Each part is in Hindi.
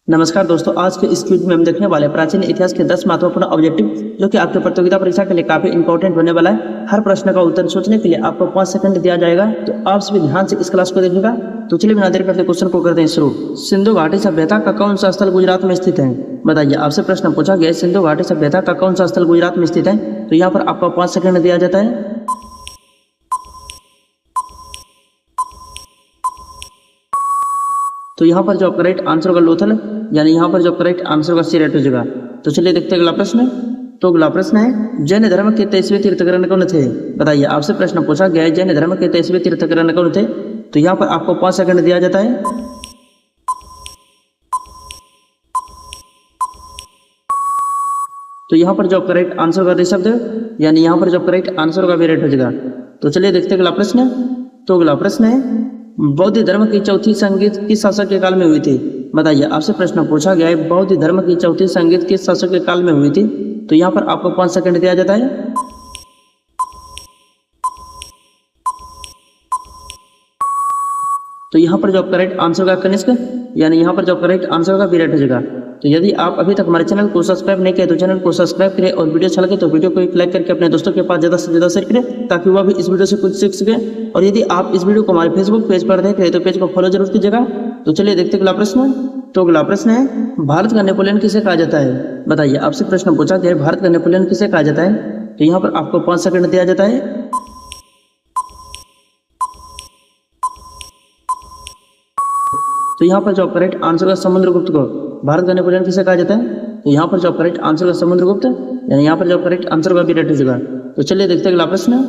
नमस्कार दोस्तों, आज के इस वीडियो में हम देखने वाले प्राचीन इतिहास के 10 महत्वपूर्ण ऑब्जेक्टिव जो कि आपके प्रतियोगिता परीक्षा के लिए काफी इंपॉर्टेंट होने वाला है। हर प्रश्न का उत्तर सोचने के लिए आपको 5 सेकंड दिया जाएगा, तो आप सभी ध्यान से इस क्लास को देखिएगा। तो चलिए बिना देर करते क्वेश्चन को करते हैं शुरू। सिंधु घाटी सभ्यता का कौन सा स्थल गुजरात में स्थित है? बताइए, आपसे प्रश्न पूछा गया सिंधु घाटी सभ्यता का कौन सा स्थल गुजरात में स्थित है। तो यहाँ पर आपको 5 सेकंड दिया जाता है। तो यहाँ पर जो करेक्ट आंसर होगा लोथल, यानी यहाँ पर जो करेक्ट आंसर होगा सी राइट हो जाएगा। तो चलिए देखते हैं अगला प्रश्न। तो अगला प्रश्न है, जैन धर्म के 23वें तीर्थंकर कौन थे? बताइए, आपसे प्रश्न पूछा गया है जैन धर्म के 23वें तीर्थंकर कौन थे। तो यहाँ पर आपको 5 सेकंड दिया जाता है। तो यहाँ पर जो करेक्ट आंसर होगा ऋषभ, यानी यहाँ पर जो करेक्ट आंसर होगा वी राइट हो जाएगा। तो चलिए देखते हैं अगला प्रश्न। तो अगला प्रश्न है, बौद्ध धर्म की चौथी संगीत किस शासक के काल में हुई थी? बताइए, आपसे प्रश्न पूछा गया है बौद्ध धर्म की चौथी संगीत किस शासक के काल में हुई थी। तो यहाँ पर आपको 5 सेकंड दिया जाता है। तो यहाँ पर जो करेक्ट आंसर होगा कनिष्क, यानी यहाँ पर जो करेक्ट आंसर होगा वी राइट हो जाएगा। तो यदि आप अभी तक हमारे चैनल को सब्सक्राइब नहीं किए तो चैनल को सब्सक्राइब करें, और वीडियो अच्छा लगे तो वीडियो को एक लाइक करके अपने दोस्तों के पास ज़्यादा से ज़्यादा शेयर करें, ताकि वह भी इस वीडियो से कुछ सीख सके। और यदि आप इस वीडियो को हमारे फेसबुक पेज पर देख रहे हैं तो पेज को फॉलो जरूर कीजिएगा। तो चलिए देखते हैं अगला प्रश्न। तो अगला प्रश्न है, भारत का नेपोलियन किसे कहा जाता है? बताइए, आपसे प्रश्न पूछा गया है भारत का नेपोलियन किसे कहा जाता है। तो यहाँ पर आपको 5 सेकंड दिया जाता है। तो यहाँ पर जो करेक्ट आंसर होगा समुद्रगुप्त को भारत का नेपोलियन किसे कहा जाता है। तो यहाँ पर जो करेक्ट आंसर होगा समुद्रगुप्त, यानी यहाँ पर जो करेक्ट आंसर होगा वी राइट हो जाएगा। तो चलिए देखते हैं अगला प्रश्न।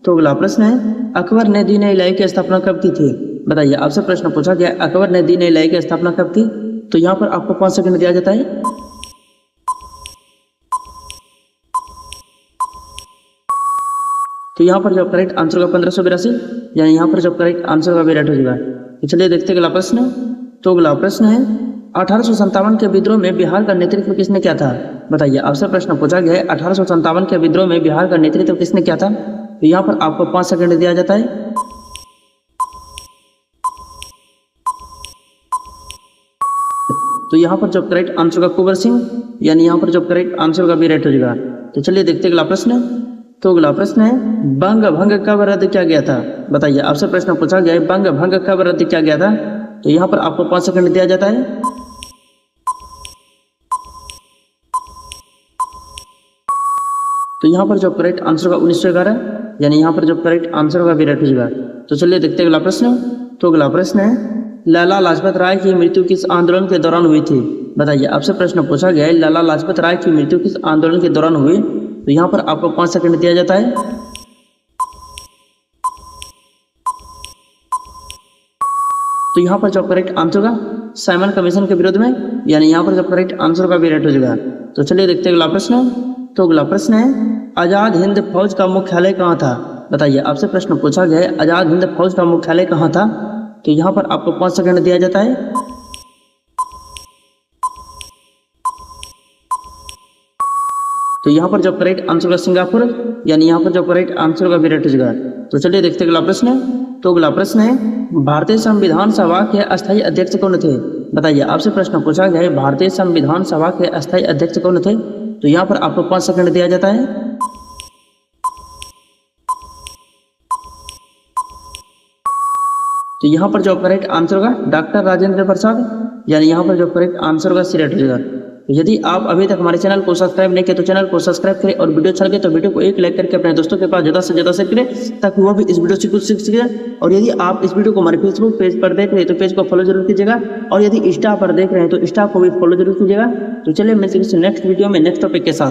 तो अगला प्रश्न है, अकबर ने दीन इलाही की स्थापना कब की थी? बताइए, आपसे प्रश्न पूछा गया अकबर ने दीन इलाही की स्थापना कब की। तो यहाँ पर आपको 5 सेकंड दिया जाता है। तो यहाँ पर जो करेक्ट आंसर होगा 1582, यानी यहाँ पर जो करेक्ट आंसर होगा वी राइट हो जाएगा। तो चलिए देखते हैं अगला प्रश्न। तो अगला प्रश्न है, 1857 के विद्रोह में बिहार का नेतृत्व किसने किया था? बताइए, आपसे प्रश्न पूछा गया है 1857 के विद्रोह में बिहार का नेतृत्व किसने किया था। तो यहाँ पर आपको 5 सेकंड दिया जाता है। तो यहाँ पर जो करेक्ट आंसर होगा कुंवर सिंह, यानी यहाँ पर जो करेक्ट आंसर होगा वी राइट हो जाएगा। तो चलिए देखते हैं अगला प्रश्न। तो अगला प्रश्न है, बंग भंग कब रद्द किया गया था? बताइए, आपसे प्रश्न पूछा गया है बंग भंग कब रद्द किया गया था। तो यहाँ पर आपको 5 सेकंड दिया जाता है। तो यहाँ पर जो करेक्ट आंसर होगा 1911, यानी यहाँ पर जो करेक्ट आंसर होगा वी राइट हो जाएगा। तो चलिए देखते हैं अगला प्रश्न। तो अगला प्रश्न है, लाला लाजपत राय की मृत्यु किस आंदोलन के दौरान हुई थी? बताइए, आपसे प्रश्न पूछा गया है लाला लाजपत राय की मृत्यु किस आंदोलन के दौरान हुई। तो यहाँ पर आपको 5 सेकंड दिया जाता है। तो यहाँ पर जो करेक्ट आंसर होगा साइमन कमीशन के विरोध में, यानी यहाँ पर जो करेक्ट आंसर होगा वी राइट हो जाएगा। तो चलिए देखते हैं अगला प्रश्न। तो अगला प्रश्न है, आजाद हिंद फौज का मुख्यालय कहाँ था? बताइए, आपसे प्रश्न पूछा गया है आजाद हिंद फौज का मुख्यालय कहाँ था। तो यहाँ पर आपको 5 सेकंड दिया जाता है। तो यहाँ पर जो करेक्ट आंसर होगा सिंगापुर, यानी यहाँ पर जो करेक्ट आंसर होगा वी राइट हो जाएगा। तो चलिए देखते हैं अगला प्रश्न। तो अगला प्रश्न है, भारतीय संविधान सभा के अस्थायी अध्यक्ष कौन थे? बताइए, आपसे प्रश्न पूछा गया है भारतीय संविधान सभा के अस्थायी अध्यक्ष कौन थे। तो यहाँ पर आपको 5 सेकंड दिया जाता है। तो यहाँ पर जो करेक्ट आंसर होगा डॉक्टर राजेंद्र प्रसाद, यानी यहाँ पर जो करेक्ट आंसर होगा सी राइट हो जाएगा। तो यदि आप अभी तक हमारे चैनल को सब्सक्राइब नहीं किए तो चैनल को सब्सक्राइब करें, और वीडियो अच्छा लगे तो वीडियो को एक लाइक करके अपने दोस्तों के पास ज़्यादा से ज़्यादा शेयर करें, ताकि वह भी इस वीडियो से कुछ सीख सके। और यदि आप इस वीडियो को हमारे फेसबुक पेज पर देख रहे हैं तो पेज को फॉलो जरूर कीजिएगा, और यदि इंस्टा पर देख रहे हैं तो इंस्टा को भी फॉलो जरूर कीजिएगा। तो चलिए मैं नेक्स्ट वीडियो में नेक्स्ट टॉपिक के साथ